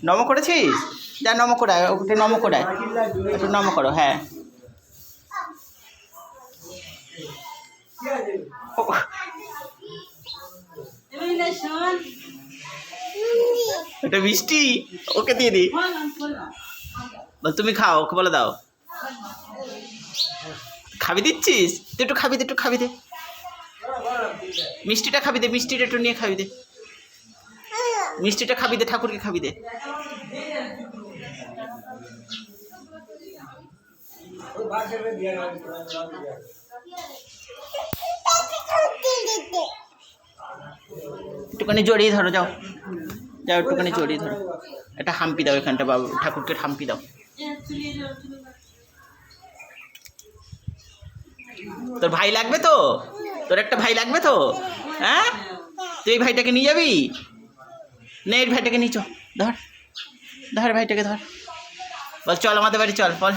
নম করেছিস? যা নম করায়, ওকে নম করায়, একটু নম করো। হ্যাঁ, এটা মিষ্টি, ওকে দিয়ে দি। বল তুমি খাও, ওকে বলে দাও। খাবি দিচ্ছিস? তুই একটু খাবি দে, একটু খাবি দে, মিষ্টিটা খাবি দে, মিষ্টিটা একটু নিয়ে খাবি দে, মিষ্টিটা খাবি দে, ঠাকুরকে খাবি দে। একটুখানি জড়িয়ে ধরো, যাও যাও, একটুখানি জড়িয়ে ধরো। একটা হাম্পি দাও এখানটা, বাবু ঠাকুরকে হাম্পি দাও। তোর ভাই লাগবে তো? তোর একটা ভাই লাগবে তো? হ্যাঁ, তুই এই ভাইটাকে নিয়ে যাবি? নে, এই ভাইটাকে নিয়ে চল, ধর ধর ভাইটাকে ধর। বল চল আমাদের বাড়ি চল, বল।